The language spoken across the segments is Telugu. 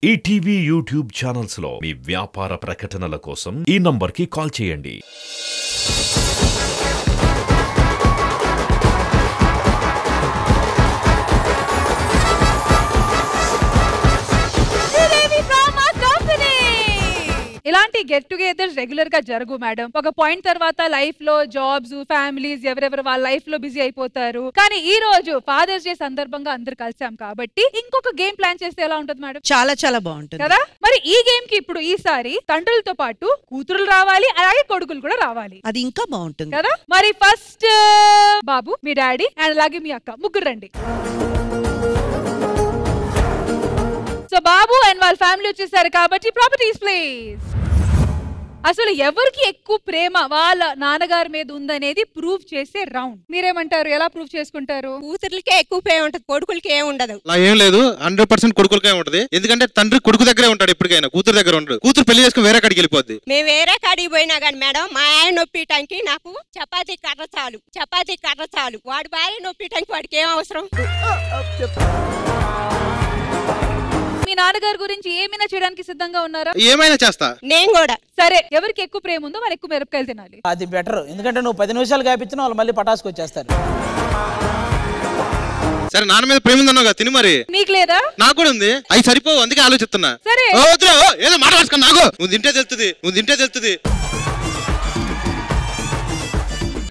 ఈటీవీ యూట్యూబ్ ఛానల్స్ లో మీ వ్యాపార ప్రకటనల కోసం ఈ నంబర్కి కాల్ చేయండి. ఇలాంటి గెట్ టుగెదర్స్ రెగ్యులర్ గా జరుగు మేడం. ఒక పాయింట్ తర్వాత లైఫ్ లో జాబ్స్ ఫ్యామిలీస్ ఎవరెవరు వాళ్ళ లైఫ్ లో బిజీ అయిపోతారు. కానీ ఈ రోజు ఫాదర్స్ డే సందర్భంగా అందరు కలిసాం కాబట్టి ఇంకొక గేమ్ ప్లాన్ చేస్తే ఎలా ఉంటుంది మేడం? చాలా చాలా బాగుంటుంది కదా. మరి ఈ గేమ్ కి ఇప్పుడు ఈసారి తండ్రులతో పాటు కూతురులు రావాలి, అలాగే కొడుకులు కూడా రావాలి. అది ఇంకా బాగుంటుంది కదా. మరి first Babu, me daddy and అలాగే మీ అక్క ముగ్గురు రండి. సో బాబు అండ్ వాళ్ళ ఫ్యామిలీ వచ్చేసారు కాబట్టి ప్రాపర్టీస్ ప్లీజ్. అసలు ఎవరికి ఎక్కువ ప్రేమ వాళ్ళ నాన్నగారి మీద ఉందనేది ప్రూవ్ చేసే రౌండ్. మీరేమంటారు? ఎలా ప్రూవ్ చేసుకుంటారు? కూతుర్లకే ఎక్కువ ప్రేమ ఉంటది, కొడుకులకి ఏం ఉండదు. అలా ఏం లేదు, 100% కొడుకులకే ఉంటది. ఎందుకంటే తండ్రి కొడుకు దగ్గరే ఉంటాడు ఎప్పటికైనా, కూతురు దగ్గర ఉండడు. కూతురు పెళ్లి చేసుకుని వేరే కాడికి వెళ్ళిపోద్ది. మేము వేరే కాడికి పోయినా కానీ మేడం మా ఆయన నొప్పిటానికి నాకు చపాతీ కర్ర చాలు. వాడి భార్య నొప్పిటానికి వాడికి ఏం అవసరం? మీ నాన్నగారి గురించి ఏమైనా చేయడానికి సిద్ధంగా ఉన్నారా? ఏమైనా చేస్తా నేను కూడా. సరే, ఎవరికి ఎక్కువ ప్రేమ ఉందో వాళ్ళు ఎక్కువ మిరపకాయలు తినాలి. అది బెటర్, ఎందుకంటే నువ్వు 10 నిమిషాలు కాపించిన వాళ్ళు మళ్ళీ పటాసుకు వచ్చేస్తారు. సరే, నాన్న మీద ప్రేమ ఉందన్నావు కదా, తిని మరి. మీకు లేదా? నాకు కూడా ఉంది, అవి సరిపోవు, అందుకే ఆలోచిస్తున్నా. సరే ఏదో మాట రాసుకుని నాకు నువ్వు తింటే తెలుస్తుంది.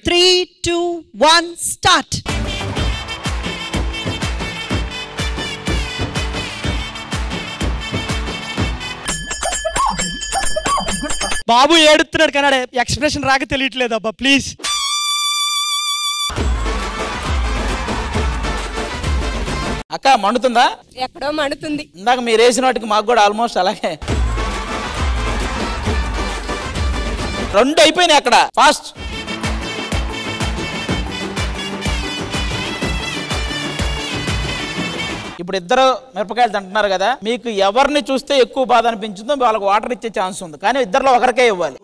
3, 2, 1 స్టార్ట్. బాబు ఏడుతున్నాడు కన్నాడే, ఎక్స్ప్రెషన్ రాక తెలియట్లేదు అబ్బా ప్లీజ్. అక్క మండుతుందా? ఎక్కడో మండుతుంది. ఇందాక మీరు వేసిన వాటికి మాకు కూడా ఆల్మోస్ట్ అలాగే. 2 అయిపోయినాయి అక్కడ, ఫాస్ట్. ఇప్పుడు ఇద్దరు మిరపకాయలు తింటున్నారు కదా, మీకు ఎవరిని చూస్తే ఎక్కువ బాధ అనిపించిందో వాళ్ళకి వాటర్ ఇచ్చే ఛాన్స్ ఉంది, కానీ ఇద్దరిలో ఒకరికే ఇవ్వాలి.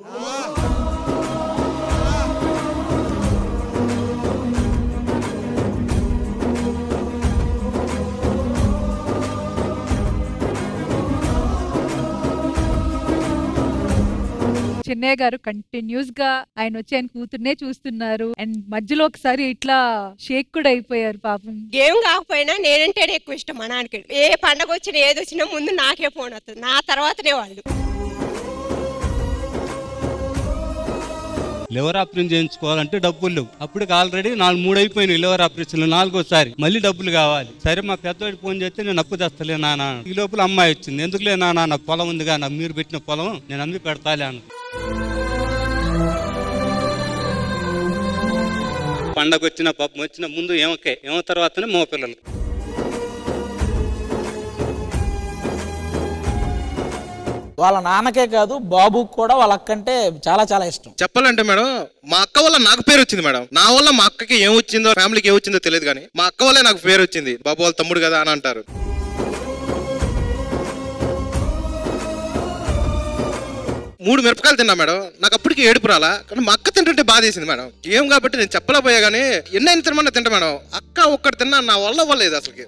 చిన్నయ్య గారు కంటిన్యూస్ గా ఆయన వచ్చి ఆయన కూతుర్నే చూస్తున్నారు అండ్ మధ్యలో ఒకసారి ఇట్లా షేక్ కూడా అయిపోయారు పాపం. ఏం కాకపోయినా నేనంటేనే ఎక్కువ ఇష్టం మా నాన్నకి. ఏ పండగ వచ్చినా ఏది వచ్చినా ముందు నాకే ఫోన్ వస్తుంది, నా తర్వాతనే వాళ్ళు. లివర్ ఆపరేషన్ చేయించుకోవాలంటే డబ్బులు లేవు. అప్పుడు ఆల్రెడీ 3 అయిపోయినాయి లివర్ ఆపరేషన్లు, 4వసారి మళ్ళీ డబ్బులు కావాలి. సరే మా పెద్దవాడి ఫోన్ చేస్తే నేను అప్పు తెస్తలే నాన్న. ఈ లోపల అమ్మాయి వచ్చింది, ఎందుకులే నాన్న నాకు పొలం ఉందిగా, నాకు మీరు పెట్టిన పొలం నేను అమ్మి పెడతాలే అన్న. పండగ వచ్చిన పబ్బం వచ్చిన ముందు ఏమో తర్వాతనే మో పిల్లలు. వాళ్ళ నాన్నకే కాదు బాబుకి కూడా వాళ్ళ అక్కంటే చాలా చాలా ఇష్టం. చెప్పాలంటే మేడం, మా అక్క వల్ల నాకు పేరు వచ్చింది మేడం. నా వల్ల మా అక్కకి ఏం వచ్చిందో ఫ్యామిలీకి ఏం వచ్చిందో తెలియదు, కానీ మా అక్క వల్లే నాకు పేరు వచ్చింది. బాబు వాళ్ళ తమ్ముడు కదా అని అంటారు. మూడు మిరపకాయలు తిన్నా మేడం, నాకు అప్పటికి ఏడుపు రాలా, కానీ మా అక్క తింటుంటే బాధ వేసింది మేడం. ఏం కాబట్టి నేను చెప్పలేకపోయా, కానీ ఎన్నైనా తినమన్నా తింటా మేడం. అక్క ఒక్కటి తిన్నా నా వల్ల అవ్వలేదు అసలుకి.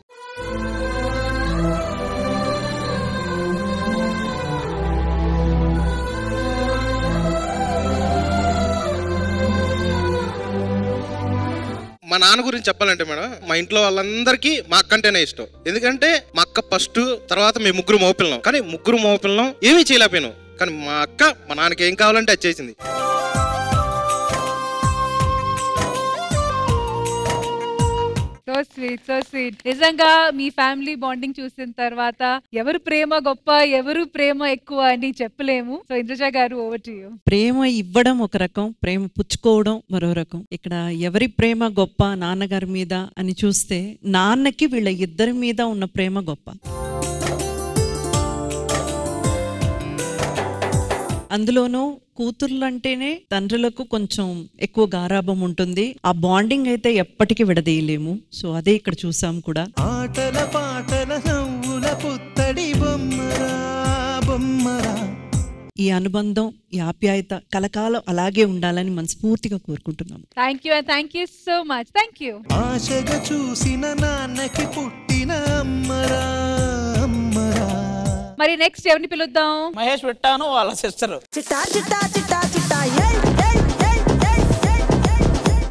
మా నాన్న గురించి చెప్పాలంటే మేడం, మా ఇంట్లో వాళ్ళందరికీ మా అక్క అంటేనే ఇష్టం. ఎందుకంటే మా అక్క ఫస్ట్, తర్వాత మేము ముగ్గురు మగపిల్లం. కానీ ముగ్గురు మగపిల్లం ఏమీ చేయలేకపోయాను, కానీ మా అక్క మా నాన్నకి ఏం కావాలంటే అది చేసింది. So sweet. నిజంగా మీ ఫ్యామిలీ బాండింగ్ చూసిన తర్వాత ఎవరు ప్రేమ గొప్ప, ఎవరు ప్రేమ ఎక్కువ అని చెప్పలేము. సో ఇంద్రజ గారు, ఓవర్ టు యు. ప్రేమ ఇవ్వడం ఒక రకం, ప్రేమ పుచ్చుకోవడం మరో రకం. ఇక్కడ ఎవరి ప్రేమ గొప్ప నాన్నగారి మీద అని చూస్తే నాన్నకి వీళ్ళ ఇద్దరి మీద ఉన్న ప్రేమ గొప్ప. అందులోనూ కూతుర్లు అంటేనే తండ్రులకు కొంచెం ఎక్కువ గారాభం ఉంటుంది. ఆ బాండింగ్ అయితే ఎప్పటికీ విడదీయలేము. సో అదే ఇక్కడ చూసాం కూడా. ఆటల పాటల నవ్వుల పుత్తడి బొమ్మరా. ఈ అనుబంధం, ఈ ఆప్యాయత కలకాలం అలాగే ఉండాలని మనస్ఫూర్తిగా కోరుకుంటున్నాం. Thank you so much. Thank you. ఆశగా చూసిన నాన్నకి పుట్టిన అమ్మరా. మరి నెక్స్ట్ ఎవరిని పిలుద్దాం? మహేష్ పెట్టాను వాళ్ళ సిస్టర్.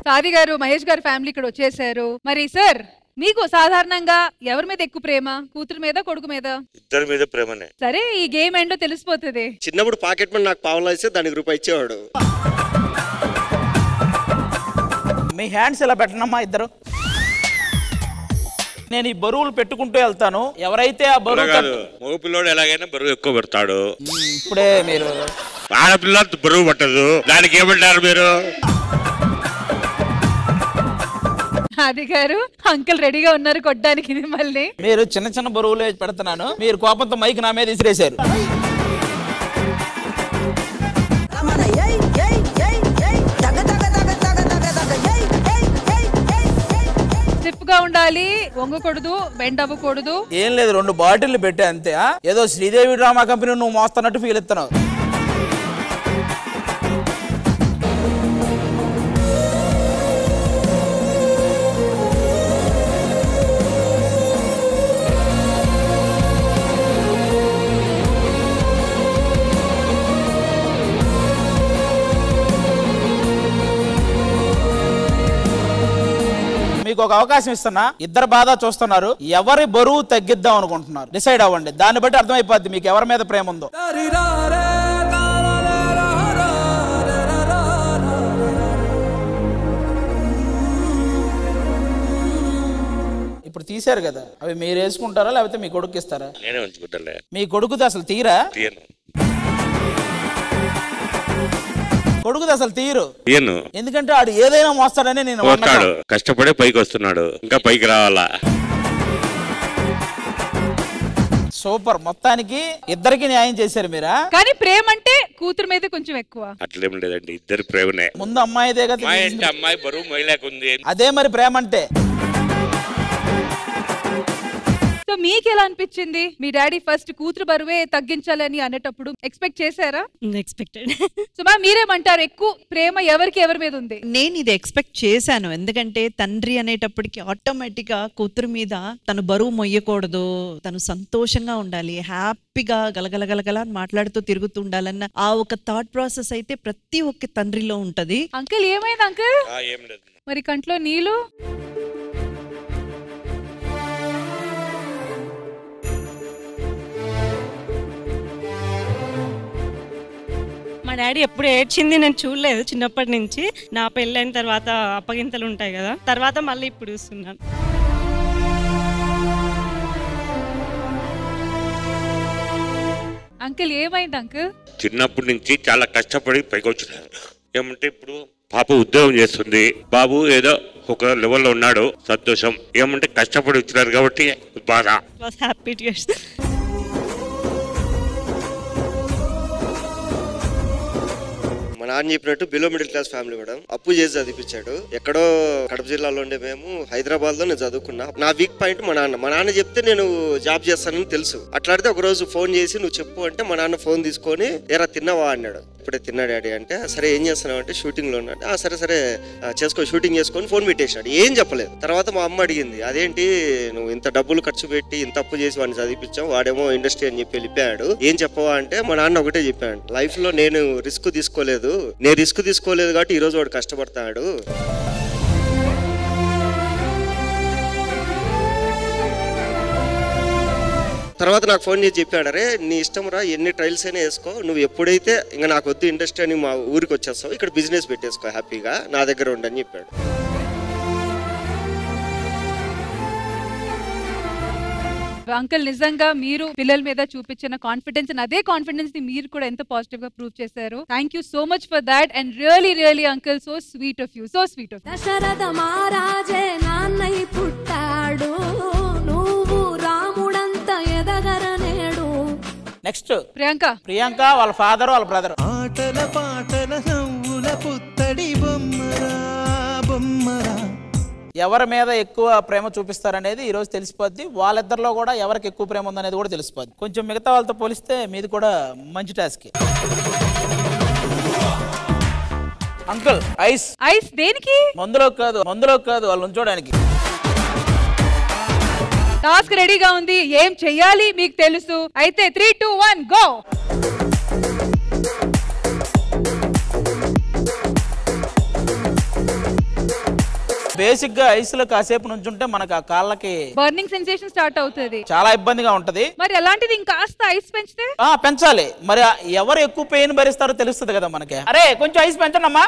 సాది గారు, మహేష్ గారు ఫ్యామిలీ ఇక్కడ వచ్చేసారు. మరి సార్, మీకు సాధారణంగా ఎవరి మీద ఎక్కువ ప్రేమ? కూతురు మీద, కొడుకు మీద? ఇద్దరి మీద ప్రేమనే. సరే, ఈ గేమ్ ఎండ్ లో తెలిసిపోతుంది. చిన్నప్పుడు పాకెట్ మనీ నాకు పావులా ఇస్తే దానికి రూపాయి ఇచ్చేవాడు. మీ హ్యాండ్స్ ఇలా పెట్టనమ్మా ఇద్దరు. నేను ఈ బరువులు పెట్టుకుంటూ వెళ్తాను. ఎవరైతే ఆ బరువు, మగ పిల్లోడు ఎలాగైనా బరువు ఎక్కువ పెడతాడు. ఇప్పుడే మీరు ఆడపిల్ల బరువు పట్టదు, దానికి ఏమంటారు మీరు? అది గారు, అంకుల్ రెడీగా ఉన్నారు కొట్టడానికి మిమ్మల్ని. మీరు చిన్న చిన్న బరువులు పెడుతున్నాను, మీరు కోపంతో మైక్ నా మీద విసిరేశారు. స్టిఫ్ గా ఉండాలి, వంగకూడదు, బెండ్ అవ్వకూడదు. ఏం లేదు, 2 బాటిల్ పెట్టా అంతే. ఏదో శ్రీదేవి డ్రామా కంపెనీ నువ్వు మోస్తున్నట్టు ఫీల్ ఇస్తున్నావు. మీకు ఒక అవకాశం ఇస్తున్నా, ఇద్దరు బాధ చూస్తున్నారు, ఎవరి బరువు తగ్గిద్దాం అనుకుంటున్నారు డిసైడ్ అవ్వండి. దాన్ని బట్టి అర్థమైపోద్ది మీకు ఎవరి మీద ప్రేమ ఉందో. ఇప్పుడు తీశారు కదా, అవి మీరు వేసుకుంటారా లేకపోతే మీ కొడుకు ఇస్తారా? నేనే ఉంచుకుంటాలే. మీ కొడుకుది అసలు తీరా? కొడుకుది అసలు తీరు. ఎందుకంటే ఆడు ఏదైనా మోస్తాడని నేను కష్టపడే పైకి వస్తున్నాడు, ఇంకా పైకి రావాలా. సూపర్, మొత్తానికి ఇద్దరికి న్యాయం చేశారు మీరా. కానీ ప్రేమ అంటే కూతురు మీద కొంచెం ఎక్కువ. అట్లేం లేదండి, ఇద్దరు ప్రేమనే. ముందు అమ్మాయిదే కదా, అమ్మాయి బరువు మహిళకుంది. అదే మరి ప్రేమ అంటే. సో మీకు ఎలా అనిపించింది? మీ డాడీ ఫస్ట్ కూతురు బరువే తగ్గించాలని అనేటప్పుడు ఎక్స్పెక్ట్ చేశారా? ఎక్స్పెక్టెడ్. సో మీరేమంటారు, ఎక్కువ ప్రేమ ఎవరి మీద ఉంది? నేను ఇది ఎక్స్పెక్ట్ చేశాను. ఎందుకంటే తండ్రి అనేటప్పటికి ఆటోమేటిక్ గా కూతురు మీద తను బరువు మొయ్యకూడదు, తను సంతోషంగా ఉండాలి, హ్యాపీగా గలగలగలగల మాట్లాడుతూ తిరుగుతూ ఉండాలన్న ఆ ఒక థాట్ ప్రాసెస్ అయితే ప్రతి ఒక్క తండ్రిలో ఉంటది. అంకుల్ ఏమైంది అంకుల్? మరి కంట్లో నీళ్ళు? మా డాడీ ఎప్పుడు ఏడ్చింది నేను చూడలేదు చిన్నప్పటి నుంచి. నా పెళ్ళైన తర్వాత అప్పగింతలు ఉంటాయి కదా, తర్వాత మళ్ళీ ఇప్పుడు చూస్తున్నాను. అంకుల్ ఏమైంది అంకుల్? చిన్నప్పటి నుంచి చాలా కష్టపడి పైకి వచ్చినారు. ఏమంటే ఇప్పుడు పాప ఉద్యోగం చేస్తుంది, బాబు ఏదో ఒక లెవెల్లో ఉన్నాడు, సంతోషం. ఏమంటే కష్టపడి వచ్చినారు కాబట్టి బాధ. Happy tears. మా నాన్న చెప్పినట్టు below middle class family madam. అప్పు చేసి చదివించాడు. ఎక్కడో కడప జిల్లాలో ఉండే మేము హైదరాబాద్ లో నేను చదువుకున్నా. నా వీక్ పాయింట్ మా నాన్న చెప్తే నేను జాబ్ చేస్తానని తెలుసు. అట్లాడితే ఒక రోజు ఫోన్ చేసి నువ్వు చెప్పు అంటే మా నాన్న ఫోన్ తీసుకొని ఏరా తిన్నావా అన్నాడు. ఇప్పుడే తిన్నా డాడీ అంటే, సరే ఏం చేస్తున్నావు అంటే షూటింగ్ లో ఉన్నాడు. సరే సరే చేసుకో, షూటింగ్ చేసుకొని ఫోన్ పెట్టేశాడు. ఏం చెప్పలేదు. తర్వాత మా అమ్మ అడిగింది, అదేంటి నువ్వు ఇంత డబ్బులు ఖర్చు పెట్టి ఇంత అప్పు చేసి వాడిని చదివించావు, వాడేమో ఇండస్ట్రీ అని చెప్పి వెళ్ళిపోయాడు, ఏం చెప్పవా అంటే మా నాన్న ఒకటే చెప్పాడు, లైఫ్ లో నేను రిస్క్ తీసుకోలేదు కాబట్టి ఈ రోజు వాడు కష్టపడతాడు. తర్వాత నాకు ఫోన్ చేసి చెప్పాడు, అరే నీ ఇష్టం రా, ఎన్ని ట్రయల్స్ అయినా వేసుకో, నువ్వు ఎప్పుడైతే ఇంకా నాకు వద్దు ఇండస్ట్రీ అని మా ఊరికి వచ్చేస్తావు, ఇక్కడ బిజినెస్ పెట్టేసుకో హ్యాపీగా, నా దగ్గర ఉండని చెప్పాడు. అంకుల్ నిజంగా మీరు పిల్లల మీద చూపించిన కాన్ఫిడెన్స్, అదే కాన్ఫిడెన్స్ ని మీరు కూడా ఎంత పాజిటివ్ గా ప్రూవ్ చేశారు. Thank you so much for that and really uncle so sweet of you, so sweet of you. Dasharatha మహారాజే నాన్నై పుట్టాడు, నువ్వు రాముడంత ఎదగరనేడు. నెక్స్ట్ ప్రియాంక వాళ్ళ ఫాదర్ వాళ్ళ బ్రదర్. ఆటల పాటల నవ్వుల పుత్తడి బొమ్మరా బొమ్మరా. ఎవరి మీద ఎక్కువ ప్రేమ చూపిస్తారనేది ఈ రోజు తెలిసిపోద్ది. వాళ్ళిద్దరిలో కూడా ఎవరికి ఎక్కువ ప్రేమ ఉందనేది కూడా తెలిసిపోద్ది. కొంచెం మిగతా వాళ్ళతో పోలిస్తే మీది కూడా మంచి టాస్క్. అంకుల్ ఐస్ దేనికి? మందులో కాదు వాళ్ళు ఉంచోడానికి. టాస్క్ రెడీగా ఉంది, ఏం చెయ్యాలి మీకు తెలుసు. అయితే 3, 2, 1 గో. బేసిక్ గా ఐస్ లో కాసేపు నుంచుంటే మనకు ఆ కాళ్ళకి బర్నింగ్ సెన్సేషన్ స్టార్ట్ అవుతుంది, చాలా ఇబ్బందిగా ఉంటది. మరి అలాంటిది ఇంకాస్త ఐస్ పెంచితే పెంచాలి. మరి ఎవరు ఎక్కువ పెయిన్ భరిస్తారో తెలుస్తుంది కదా మనకి. అరే కొంచెం ఐస్ పెంచండి అమ్మా.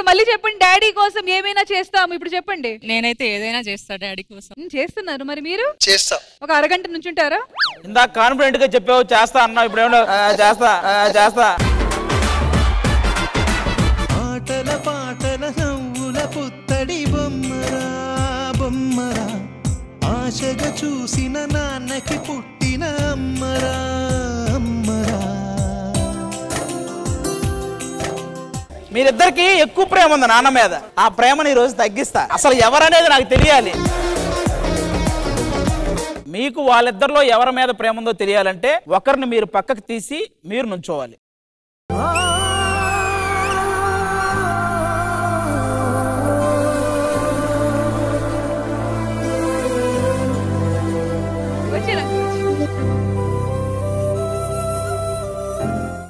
మళ్ళీ చెప్పండి, డాడీ కోసం ఏమైనా చేస్తాము. ఇప్పుడు చెప్పండి. నేనైతే ఏదైనా చేస్తా డాడీ కోసం. చేస్తున్నారు, మరి మీరు చేస్తా. ఒక అరగంట నుంచుంటారా? ఇందాక కాన్ఫిడెంట్ గా చెప్పావు చేస్తా అన్నావు, ఇప్పుడు ఏమో చేస్తా చేస్తా. ఆటల పాటల నవ్వుల పుత్తడి బొమ్మరా బొమ్మరా, ఆశగా చూసిన నాన్నకి పుట్టిన అమ్మరా అమ్మరా. మీరిద్దరికి ఎక్కువ ప్రేమ ఉంది నాన్న మీద. ఆ ప్రేమని ఈ రోజు తగ్గిస్తా. అసలు ఎవరనేది నాకు తెలియాలి. మీకు వాళ్ళిద్దరిలో ఎవరి మీద ప్రేమ ఉందో తెలియాలంటే ఒకరిని మీరు పక్కకు తీసి మీరు నుంచోవాలి.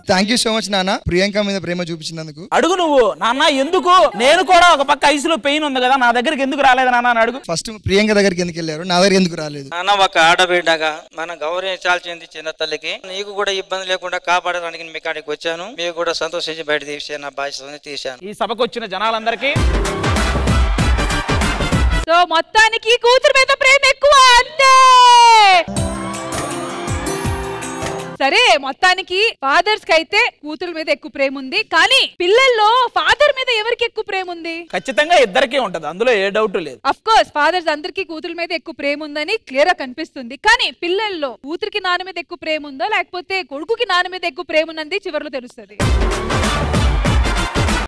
థ్యాంక్ యూ సో మచ్ నాన్న, ప్రియాంక మీద ప్రేమ చూపించినందుకు. అడుగు నువ్వు, నాన్న ఎందుకు? నేను కూడా ఒక పక్క ఐసులో పెయిన్ ఉంది కదా, నా దగ్గరికి ఎందుకు రాలేదు నాన్న అని అడుగు. ఫస్ట్ ప్రియాంక దగ్గరికి ఎందుకు వెళ్ళారు, నా దగ్గర ఎందుకు రాలేదు? నాన్న ఒక ఆడబిడ్డగా మనం గౌరవించాల్సింది చిన్న తల్లికి. నీకు కూడా ఇబ్బంది లేకుండా కాపాడడానికి మీ కాడికి వచ్చాను. మీకు కూడా సంతోషించి బయట తీసే నా బాధ్యతని తీశాను. ఈ సభకు వచ్చిన జనాలందరికీ సో మొత్తానికి కూతురు మీద ప్రేమ ఎక్కువ అంతే. సరే, మొత్తానికి ఫాదర్స్ కి అయితే కూతురు మీద ఎక్కువ ప్రేమ ఉంది, కానీ పిల్లల్లో ఫాదర్ మీద ఎవరికి ఎక్కువ ప్రేమ ఉంది? ఖచ్చితంగా ఇద్దరికీ ఉంటది, అందులో ఏ డౌట్ లేదు. అఫ్ కోర్స్ ఫాదర్స్ అందరికీ కూతురు మీద ఎక్కువ ప్రేమ ఉందని క్లియర్ గా కనిపిస్తుంది, కానీ పిల్లల్లో కూతురికి నాన్న మీద ఎక్కువ ప్రేమ ఉందా లేకపోతే కొడుకుకి నాన్న మీద ఎక్కువ ప్రేమ ఉన్నది చివరిలో తెలుస్తుంది.